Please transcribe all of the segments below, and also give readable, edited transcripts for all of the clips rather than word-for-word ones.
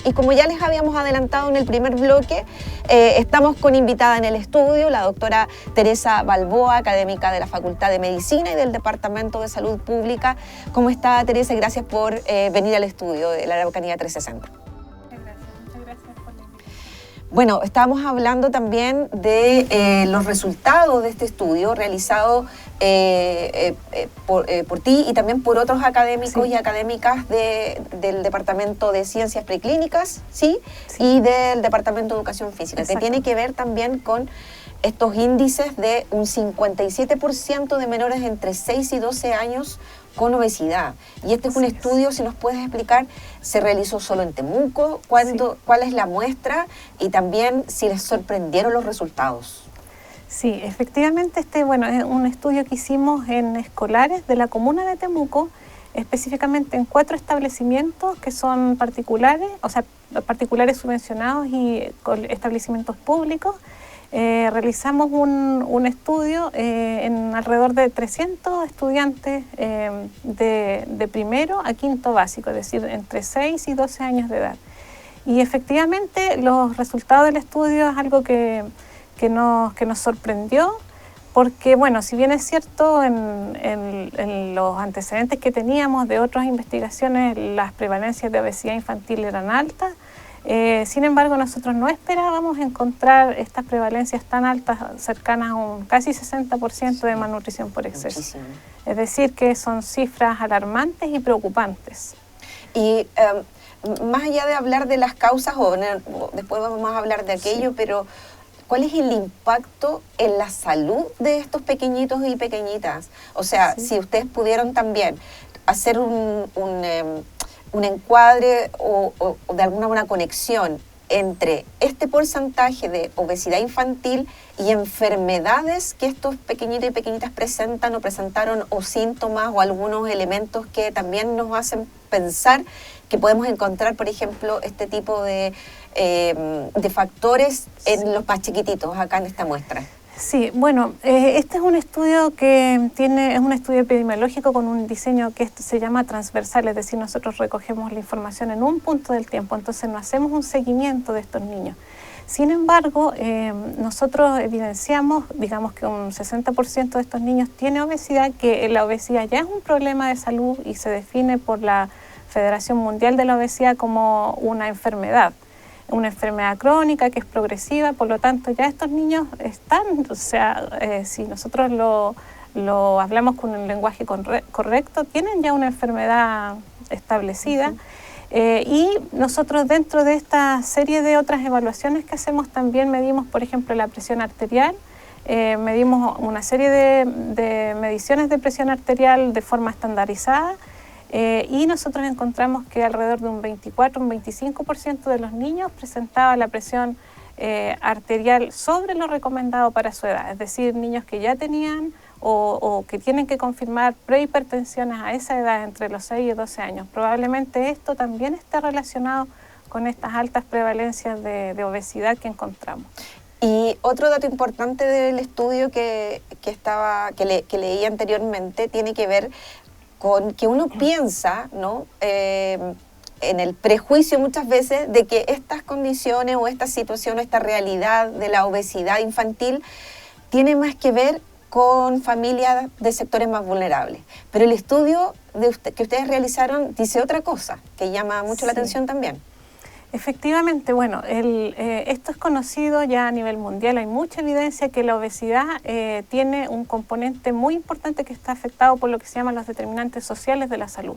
Y como ya les habíamos adelantado en el primer bloque, estamos con invitada en el estudio la doctora Teresa Balboa, académica de la Facultad de Medicina y del Departamento de Salud Pública. ¿Cómo está, Teresa? Y gracias por venir al estudio de la Araucanía 360. Muchas gracias por la invitación. Bueno, estábamos hablando también de los resultados de este estudio realizado por ti y también por otros académicos y académicas del Departamento de Ciencias Preclínicas, ¿sí? Y del Departamento de Educación Física, que tiene que ver también con estos índices de un 57% de menores entre 6 y 12 años con obesidad. Y este es un estudio, si nos puedes explicar, se realizó solo en Temuco, cuál es la muestra y también si les sorprendieron los resultados. Sí, efectivamente es un estudio que hicimos en escolares de la comuna de Temuco, específicamente en 4 establecimientos que son particulares, o sea, particulares subvencionados y establecimientos públicos. Realizamos un estudio en alrededor de 300 estudiantes de primero a quinto básico, es decir, entre 6 y 12 años de edad. Y efectivamente los resultados del estudio es algo que nos sorprendió, porque bueno, si bien es cierto en los antecedentes que teníamos de otras investigaciones, las prevalencias de obesidad infantil eran altas, sin embargo nosotros no esperábamos encontrar estas prevalencias tan altas, cercanas a un casi 60% de malnutrición por exceso. Muchísimo. Es decir, que son cifras alarmantes y preocupantes. Y más allá de hablar de las causas, después vamos a hablar de aquello, pero ¿cuál es el impacto en la salud de estos pequeñitos y pequeñitas? O sea, si ustedes pudieron también hacer un encuadre o de alguna buena conexión entre este porcentaje de obesidad infantil y enfermedades que estos pequeñitos y pequeñitas presentan o presentaron, o síntomas o algunos elementos que también nos hacen pensar que podemos encontrar, por ejemplo, este tipo de factores en los más chiquititos, acá en esta muestra. Sí, bueno, este es un estudio es un estudio epidemiológico con un diseño que se llama transversal, es decir, nosotros recogemos la información en un punto del tiempo, entonces no hacemos un seguimiento de estos niños. Sin embargo, nosotros evidenciamos, digamos que un 60% de estos niños tiene obesidad, que la obesidad ya es un problema de salud y se define por la Federación Mundial de la Obesidad como una enfermedad crónica que es progresiva, por lo tanto ya estos niños están, o sea, si nosotros lo hablamos con un lenguaje correcto, tienen ya una enfermedad establecida. Y nosotros dentro de esta serie de otras evaluaciones que hacemos también medimos, por ejemplo, la presión arterial, medimos una serie de mediciones de presión arterial de forma estandarizada. Y nosotros encontramos que alrededor de un 24, un 25% de los niños presentaba la presión arterial sobre lo recomendado para su edad, es decir, niños que ya tenían o que tienen que confirmar prehipertensiones a esa edad entre los 6 y 12 años. Probablemente esto también esté relacionado con estas altas prevalencias de obesidad que encontramos. Y otro dato importante del estudio que leí anteriormente tiene que ver con que uno piensa, ¿no? En el prejuicio muchas veces de que estas condiciones o esta situación o esta realidad de la obesidad infantil tiene más que ver con familias de sectores más vulnerables. Pero el estudio que ustedes realizaron dice otra cosa que llama mucho la atención también. Efectivamente, bueno, esto es conocido ya a nivel mundial, hay mucha evidencia que la obesidad tiene un componente muy importante que está afectado por lo que se llaman los determinantes sociales de la salud.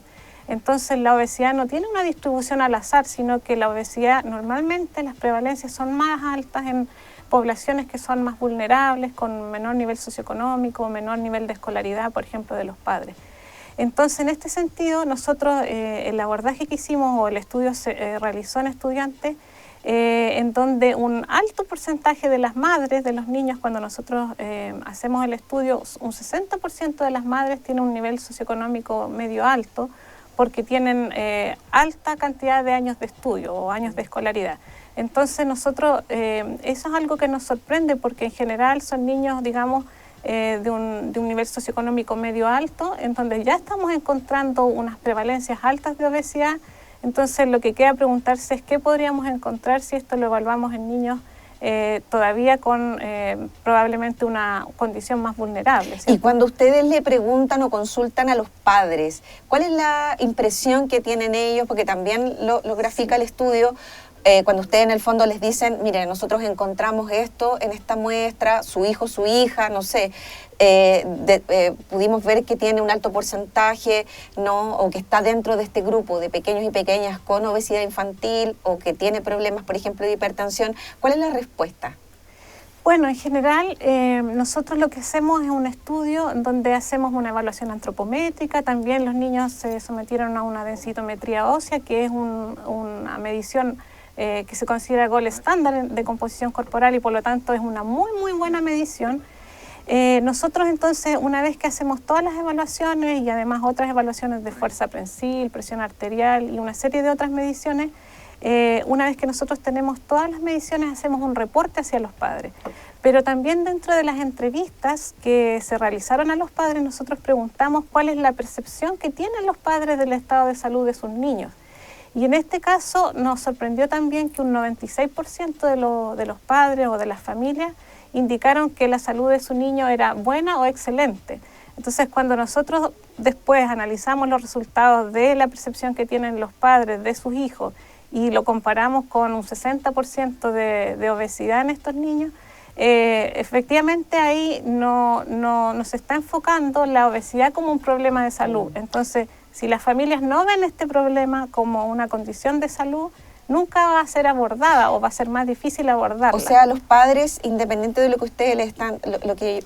Entonces la obesidad no tiene una distribución al azar, sino que la obesidad normalmente las prevalencias son más altas en poblaciones que son más vulnerables, con menor nivel socioeconómico, menor nivel de escolaridad, por ejemplo, de los padres. Entonces, en este sentido, nosotros el abordaje que hicimos o el estudio se realizó en estudiantes en donde un alto porcentaje de las madres de los niños, cuando nosotros hacemos el estudio, un 60% de las madres tienen un nivel socioeconómico medio alto porque tienen alta cantidad de años de estudio o años de escolaridad. Entonces, nosotros, eso es algo que nos sorprende porque en general son niños, digamos, de un nivel socioeconómico medio alto, en donde ya estamos encontrando unas prevalencias altas de obesidad Entonces lo que queda preguntarse es qué podríamos encontrar si esto lo evaluamos en niños todavía con probablemente una condición más vulnerable, ¿cierto? Y cuando ustedes le preguntan o consultan a los padres, ¿cuál es la impresión que tienen ellos? Porque también lo grafica el estudio. Cuando ustedes en el fondo les dicen, mire, nosotros encontramos esto en esta muestra, su hijo, su hija, no sé, pudimos ver que tiene un alto porcentaje, ¿no? O que está dentro de este grupo de pequeños y pequeñas con obesidad infantil o que tiene problemas, por ejemplo, de hipertensión. ¿Cuál es la respuesta? Bueno, en general, nosotros lo que hacemos es un estudio donde hacemos una evaluación antropométrica. También los niños se sometieron a una densitometría ósea, que es una medición que se considera gold estándar de composición corporal y por lo tanto es una muy, muy buena medición. Nosotros entonces, una vez que hacemos todas las evaluaciones y además otras evaluaciones de fuerza prensil, presión arterial y una serie de otras mediciones, una vez que nosotros tenemos todas las mediciones, hacemos un reporte hacia los padres. Pero también dentro de las entrevistas que se realizaron a los padres, nosotros preguntamos cuál es la percepción que tienen los padres del estado de salud de sus niños. Y en este caso nos sorprendió también que un 96% de los padres o de las familias indicaron que la salud de su niño era buena o excelente. Entonces, cuando nosotros después analizamos los resultados de la percepción que tienen los padres de sus hijos y lo comparamos con un 60% de obesidad en estos niños, efectivamente ahí no se está enfocando la obesidad como un problema de salud. Entonces, si las familias no ven este problema como una condición de salud, nunca va a ser abordada o va a ser más difícil abordarla. O sea, los padres, independiente de lo que ustedes le están, lo que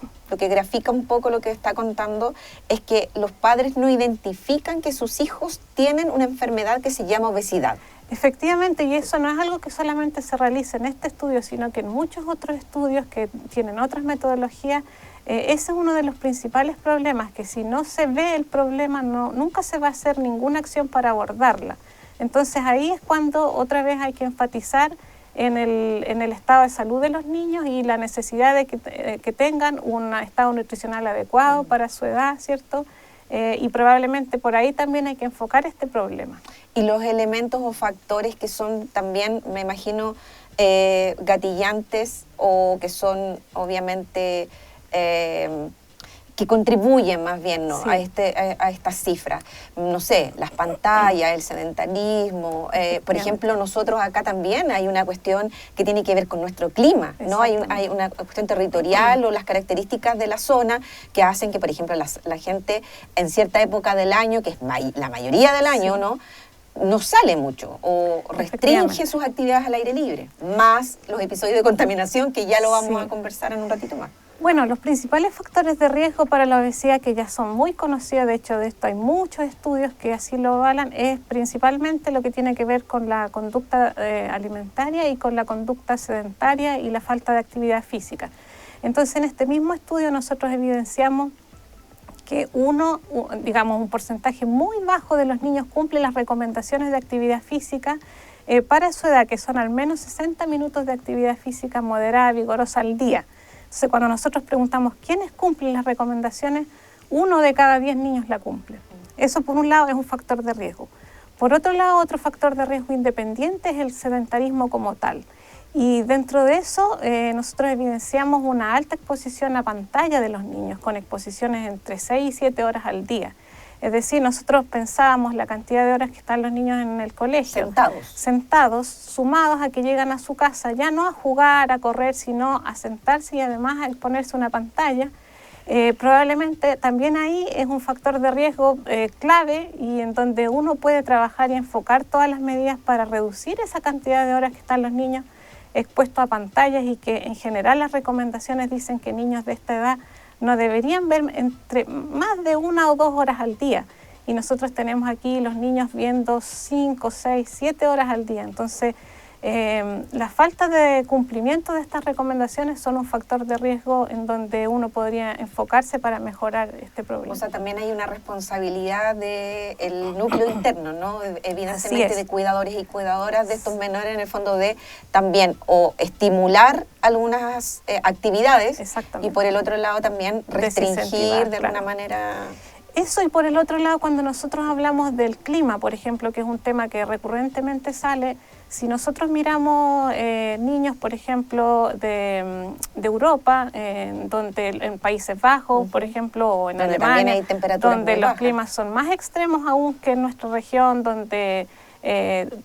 grafica un poco lo que está contando, es que los padres no identifican que sus hijos tienen una enfermedad que se llama obesidad. Efectivamente, y eso no es algo que solamente se realice en este estudio, sino que en muchos otros estudios que tienen otras metodologías, ese es uno de los principales problemas, que si no se ve el problema, nunca se va a hacer ninguna acción para abordarla. Entonces ahí es cuando otra vez hay que enfatizar en el estado de salud de los niños y la necesidad de que tengan un estado nutricional adecuado para su edad, ¿cierto? Y probablemente por ahí también hay que enfocar este problema. Y los elementos o factores que son también, me imagino, gatillantes o que son obviamente que contribuyen más bien, ¿no? Sí. a estas cifras. No sé, las pantallas, el sedentarismo. Por ejemplo, nosotros acá también hay una cuestión que tiene que ver con nuestro clima, ¿no? Hay una cuestión territorial o las características de la zona que hacen que, por ejemplo, la gente en cierta época del año, que es la mayoría del año, sí, no sale mucho o restringe sus actividades al aire libre, más los episodios de contaminación que ya lo vamos a conversar en un ratito más. Bueno, los principales factores de riesgo para la obesidad, que ya son muy conocidos, de hecho de esto hay muchos estudios que así lo avalan, es principalmente lo que tiene que ver con la conducta alimentaria y con la conducta sedentaria y la falta de actividad física. Entonces, en este mismo estudio nosotros evidenciamos que un porcentaje muy bajo de los niños cumple las recomendaciones de actividad física para su edad, que son al menos 60 minutos de actividad física moderada, vigorosa al día. Entonces, cuando nosotros preguntamos quiénes cumplen las recomendaciones, 1 de cada 10 niños la cumple. Eso, por un lado, es un factor de riesgo. Por otro lado, otro factor de riesgo independiente es el sedentarismo como tal. Y dentro de eso, nosotros evidenciamos una alta exposición a pantalla de los niños, con exposiciones entre 6 y 7 horas al día. Es decir, nosotros pensábamos la cantidad de horas que están los niños en el colegio. Sentados, sumados a que llegan a su casa, ya no a jugar, a correr, sino a sentarse y además a exponerse a una pantalla. Probablemente también ahí es un factor de riesgo clave y en donde uno puede trabajar y enfocar todas las medidas para reducir esa cantidad de horas que están los niños expuestos a pantallas y que en general las recomendaciones dicen que niños de esta edad no deberían ver entre más de 1 o 2 horas al día. Y nosotros tenemos aquí los niños viendo 5, 6, 7 horas al día. Entonces, la falta de cumplimiento de estas recomendaciones son un factor de riesgo en donde uno podría enfocarse para mejorar este problema. O sea, también hay una responsabilidad del núcleo interno, ¿no? Evidentemente de cuidadores y cuidadoras de estos menores, en el fondo de también o estimular algunas actividades y por el otro lado también restringir de alguna manera. Eso, y por el otro lado, cuando nosotros hablamos del clima, por ejemplo, que es un tema que recurrentemente sale, si nosotros miramos niños, por ejemplo, de Europa, donde en Países Bajos, por ejemplo, o en Alemania, donde los climas son más extremos aún que en nuestra región, donde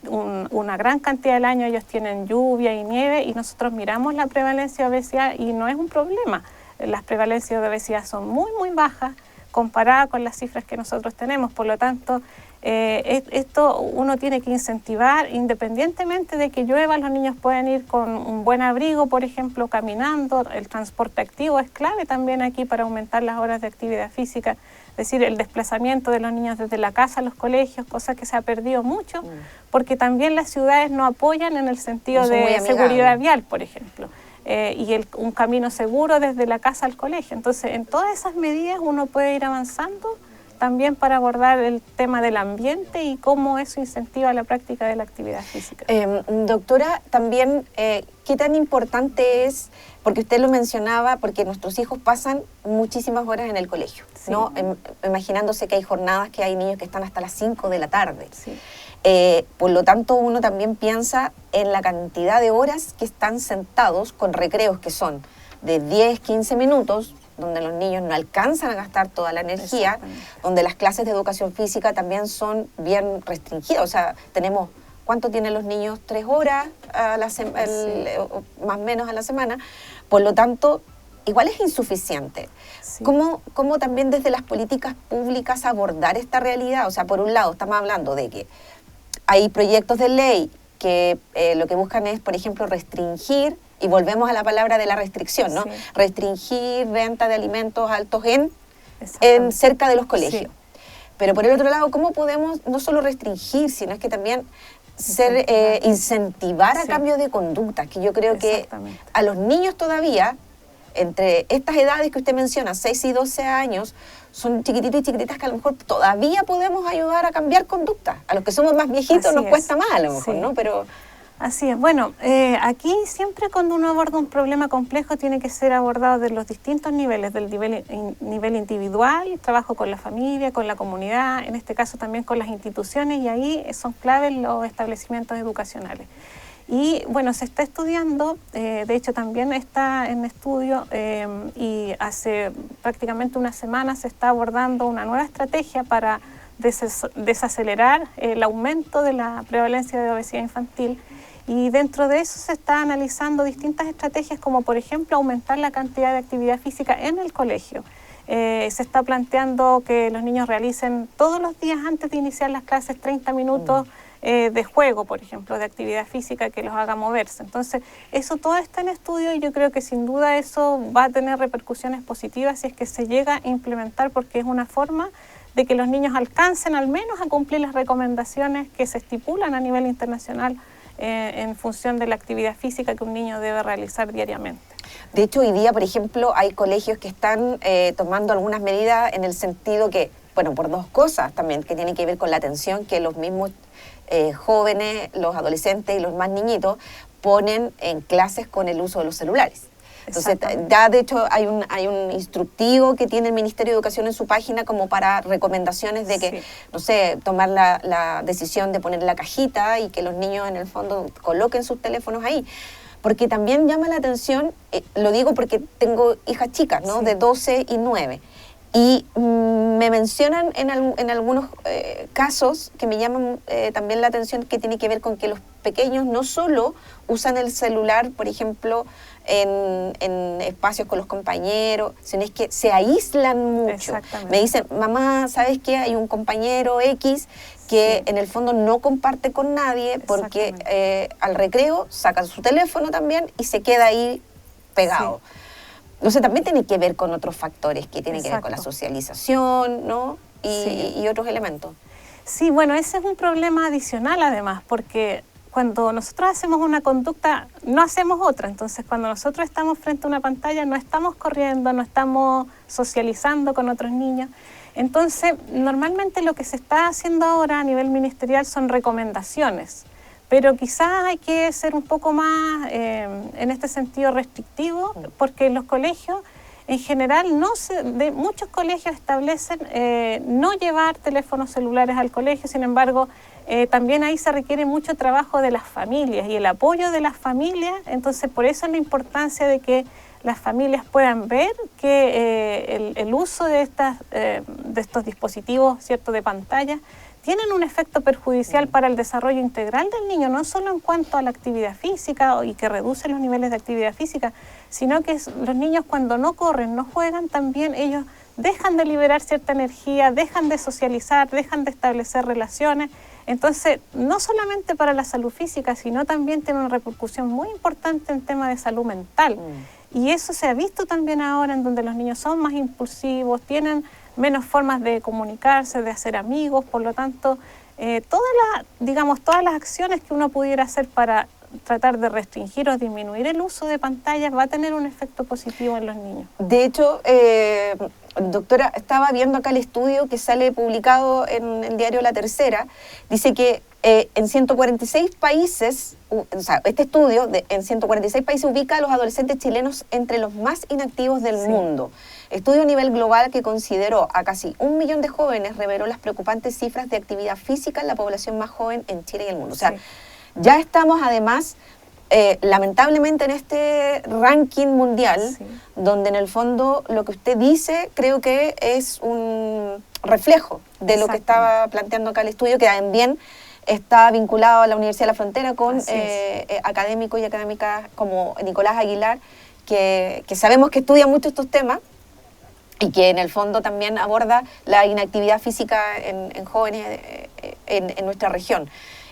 una gran cantidad del año ellos tienen lluvia y nieve, y nosotros miramos la prevalencia de obesidad y no es un problema. Las prevalencias de obesidad son muy, muy bajas comparada con las cifras que nosotros tenemos. Por lo tanto, esto uno tiene que incentivar, independientemente de que llueva, los niños pueden ir con un buen abrigo, por ejemplo, caminando. El transporte activo es clave también aquí para aumentar las horas de actividad física, es decir, el desplazamiento de los niños desde la casa a los colegios, cosa que se ha perdido mucho, porque también las ciudades no apoyan en el sentido de seguridad vial, por ejemplo. Un camino seguro desde la casa al colegio. Entonces, en todas esas medidas uno puede ir avanzando también para abordar el tema del ambiente y cómo eso incentiva la práctica de la actividad física. Doctora, también, ¿qué tan importante es, porque usted lo mencionaba, porque nuestros hijos pasan muchísimas horas en el colegio, sí, ¿no? Imaginándose que hay jornadas que hay niños que están hasta las 5 de la tarde. Sí. Por lo tanto, uno también piensa en la cantidad de horas que están sentados con recreos que son de 10, 15 minutos, donde los niños no alcanzan a gastar toda la energía, donde las clases de educación física también son bien restringidas. O sea, tenemos, ¿cuánto tienen los niños? 3 horas a la más o menos a la semana. Por lo tanto, igual es insuficiente. Sí. ¿Cómo también desde las políticas públicas abordar esta realidad? O sea, por un lado, estamos hablando de que hay proyectos de ley que lo que buscan es, por ejemplo, restringir, y volvemos a la palabra de la restricción, ¿no? Sí. Restringir venta de alimentos altos en cerca de los colegios. Sí. Pero por el otro lado, ¿cómo podemos no solo restringir, sino es que también incentivar a cambios de conducta? Que yo creo que a los niños todavía, entre estas edades que usted menciona, 6 y 12 años, son chiquititos y chiquititas que a lo mejor todavía podemos ayudar a cambiar conducta. A los que somos más viejitos nos cuesta más a lo mejor, ¿no? Pero así es. Bueno, aquí siempre cuando uno aborda un problema complejo tiene que ser abordado de los distintos niveles, del nivel individual, trabajo con la familia, con la comunidad, en este caso también con las instituciones, y ahí son claves los establecimientos educacionales. Y bueno, se está estudiando, de hecho también está en estudio y hace prácticamente una semana se está abordando una nueva estrategia para desacelerar el aumento de la prevalencia de obesidad infantil, y dentro de eso se está analizando distintas estrategias como por ejemplo aumentar la cantidad de actividad física en el colegio. Se está planteando que los niños realicen todos los días antes de iniciar las clases 30 minutos de juego, por ejemplo, de actividad física que los haga moverse. Entonces, eso todo está en estudio y yo creo que sin duda eso va a tener repercusiones positivas si es que se llega a implementar, porque es una forma de que los niños alcancen al menos a cumplir las recomendaciones que se estipulan a nivel internacional en función de la actividad física que un niño debe realizar diariamente. De hecho, hoy día, por ejemplo, hay colegios que están tomando algunas medidas en el sentido que, bueno, por dos cosas también, que tienen que ver con la atención que los mismos jóvenes, los adolescentes y los más niñitos ponen en clases con el uso de los celulares. Entonces, ya de hecho hay un instructivo que tiene el Ministerio de Educación en su página como para recomendaciones de que, no sé, tomar la decisión de poner la cajita y que los niños en el fondo coloquen sus teléfonos ahí. Porque también llama la atención, lo digo porque tengo hijas chicas, ¿no? De 12 y 9. Y me mencionan en algunos casos que me llaman también la atención, que tiene que ver con que los pequeños no solo usan el celular, por ejemplo, en espacios con los compañeros, sino es que se aíslan mucho. Me dicen, mamá, ¿sabes qué? Hay un compañero X que en el fondo no comparte con nadie porque al recreo saca su teléfono también y se queda ahí pegado. Entonces también tiene que ver con otros factores que tienen que ver con la socialización, ¿no? Y otros elementos. Sí, bueno, ese es un problema adicional además, porque cuando nosotros hacemos una conducta, no hacemos otra. Entonces, cuando nosotros estamos frente a una pantalla, no estamos corriendo, no estamos socializando con otros niños. Entonces, normalmente lo que se está haciendo ahora a nivel ministerial son recomendaciones, pero quizás hay que ser un poco más, en este sentido, restrictivo, porque en los colegios en general, muchos colegios establecen no llevar teléfonos celulares al colegio. Sin embargo, también ahí se requiere mucho trabajo de las familias y el apoyo de las familias. Entonces, por eso es la importancia de que las familias puedan ver que el uso de estos dispositivos, ¿cierto?, de pantalla, tienen un efecto perjudicial para el desarrollo integral del niño, no solo en cuanto a la actividad física y que reduce los niveles de actividad física, sino que los niños cuando no corren, no juegan, también ellos dejan de liberar cierta energía, dejan de socializar, dejan de establecer relaciones. Entonces, no solamente para la salud física, sino también tiene una repercusión muy importante en tema de salud mental. Y eso se ha visto también ahora, en donde los niños son más impulsivos, tienen menos formas de comunicarse, de hacer amigos. Por lo tanto, todas las acciones que uno pudiera hacer para tratar de restringir o disminuir el uso de pantallas va a tener un efecto positivo en los niños. De hecho, doctora, estaba viendo acá el estudio que sale publicado en el diario La Tercera. Dice que en 146 países, este estudio en 146 países ubica a los adolescentes chilenos entre los más inactivos del mundo. Estudio a nivel global que consideró a casi 1 millón de jóvenes reveló las preocupantes cifras de actividad física en la población más joven en Chile y el mundo. O sea, ya estamos además, lamentablemente, en este ranking mundial, donde en el fondo lo que usted dice creo que es un reflejo de lo que estaba planteando acá el estudio, que también está vinculado a la Universidad de la Frontera con académicos y académicas como Nicolás Aguilar, que sabemos que estudia mucho estos temas y que en el fondo también aborda la inactividad física en jóvenes en nuestra región.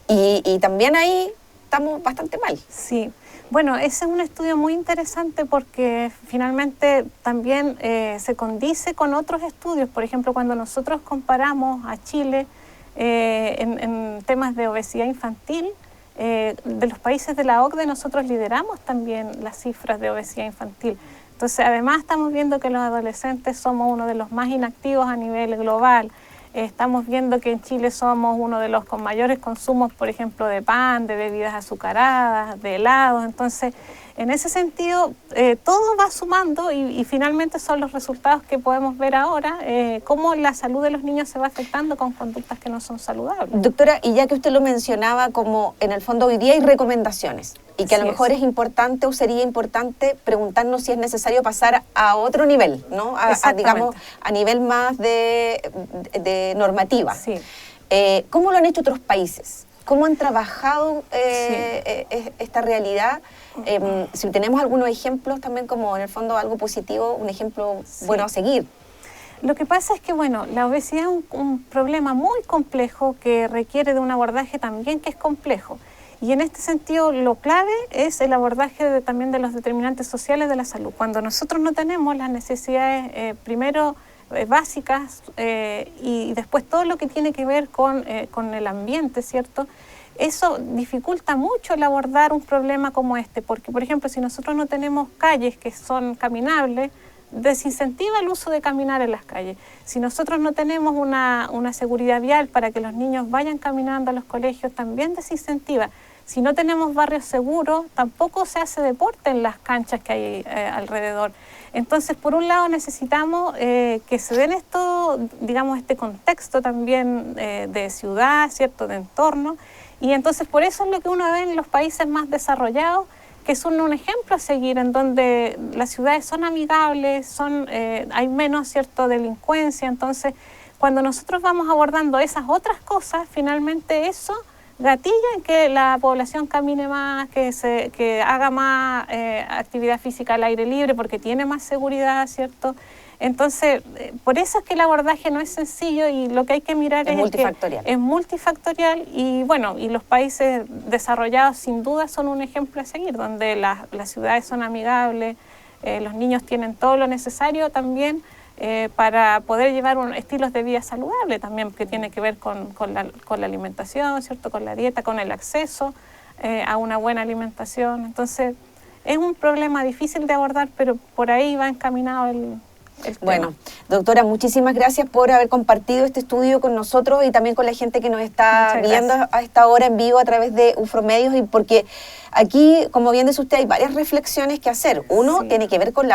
Y también ahí estamos bastante mal. Sí, bueno, ese es un estudio muy interesante porque finalmente también se condice con otros estudios. Por ejemplo, cuando nosotros comparamos a Chile en temas de obesidad infantil, de los países de la OCDE nosotros lideramos también las cifras de obesidad infantil. Entonces, además estamos viendo que los adolescentes somos uno de los más inactivos a nivel global. Estamos viendo que en Chile somos uno de los con mayores consumos, por ejemplo, de pan, de bebidas azucaradas, de helados. Entonces, en ese sentido, todo va sumando y finalmente son los resultados que podemos ver ahora, cómo la salud de los niños se va afectando con conductas que no son saludables. Doctora, y ya que usted lo mencionaba, como en el fondo hoy día hay recomendaciones y que a lo mejor es importante o sería importante preguntarnos si es necesario pasar a otro nivel, ¿no? Digamos, a nivel más de normativa. Sí. ¿Cómo lo han hecho otros países? ¿Cómo han trabajado esta realidad? Si tenemos algunos ejemplos también como en el fondo algo positivo, un ejemplo bueno a seguir. Lo que pasa es que, bueno, la obesidad es un problema muy complejo que requiere de un abordaje también que es complejo. Y en este sentido, lo clave es el abordaje también de los determinantes sociales de la salud. Cuando nosotros no tenemos las necesidades, primero, básicas y después todo lo que tiene que ver con el ambiente, ¿cierto? Eso dificulta mucho el abordar un problema como este, porque, por ejemplo, si nosotros no tenemos calles que son caminables, desincentiva el uso de caminar en las calles. Si nosotros no tenemos una seguridad vial para que los niños vayan caminando a los colegios, también desincentiva. Si no tenemos barrios seguros, tampoco se hace deporte en las canchas que hay alrededor. Entonces, por un lado necesitamos que se den este contexto también de ciudad, ¿cierto?, de entorno. Y entonces por eso es lo que uno ve en los países más desarrollados, que son un ejemplo a seguir, en donde las ciudades son amigables, hay menos, ¿cierto?, delincuencia. Entonces, cuando nosotros vamos abordando esas otras cosas, finalmente eso gatilla en que la población camine más, que haga más actividad física al aire libre, porque tiene más seguridad, ¿cierto? Entonces, por eso es que el abordaje no es sencillo y lo que hay que mirar es multifactorial. Es multifactorial y bueno, y los países desarrollados sin duda son un ejemplo a seguir, donde las ciudades son amigables, los niños tienen todo lo necesario también para poder llevar estilos de vida saludable también, que tiene que ver con la alimentación, ¿cierto?, con la dieta, con el acceso a una buena alimentación. Entonces, es un problema difícil de abordar, pero por ahí va encaminado el bueno, Doctora, muchísimas gracias por haber compartido este estudio con nosotros y también con la gente que nos está viendo a esta hora en vivo a través de Ufromedios, y porque aquí, como bien dice usted, hay varias reflexiones que hacer. Uno tiene que ver con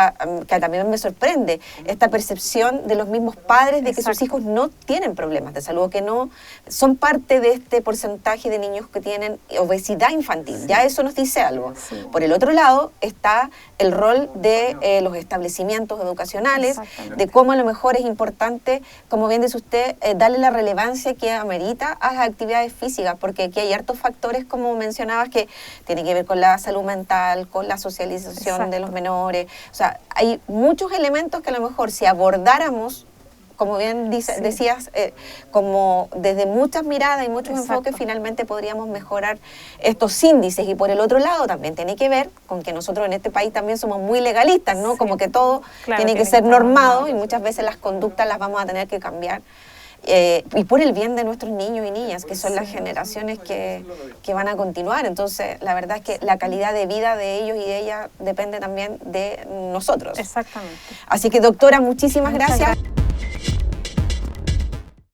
que también me sorprende, esta percepción de los mismos padres de que sus hijos no tienen problemas de salud, que no son parte de este porcentaje de niños que tienen obesidad infantil. Ya eso nos dice algo. Por el otro lado está el rol de los establecimientos educacionales, de cómo a lo mejor es importante, como bien dice usted, darle la relevancia que amerita a las actividades físicas, porque aquí hay hartos factores, como mencionabas, que tienen que ver con la salud mental, con la socialización de los menores. O sea, hay muchos elementos que a lo mejor si abordáramos, como bien decías, como desde muchas miradas y muchos enfoques, finalmente podríamos mejorar estos índices. Y por el otro lado también tiene que ver con que nosotros en este país también somos muy legalistas, ¿no? Como que todo tiene que ser normado y muchas veces las conductas las vamos a tener que cambiar. Y por el bien de nuestros niños y niñas, que son las generaciones que van a continuar. Entonces, la verdad es que la calidad de vida de ellos y de ellas depende también de nosotros. Exactamente. Así que, doctora, muchísimas gracias.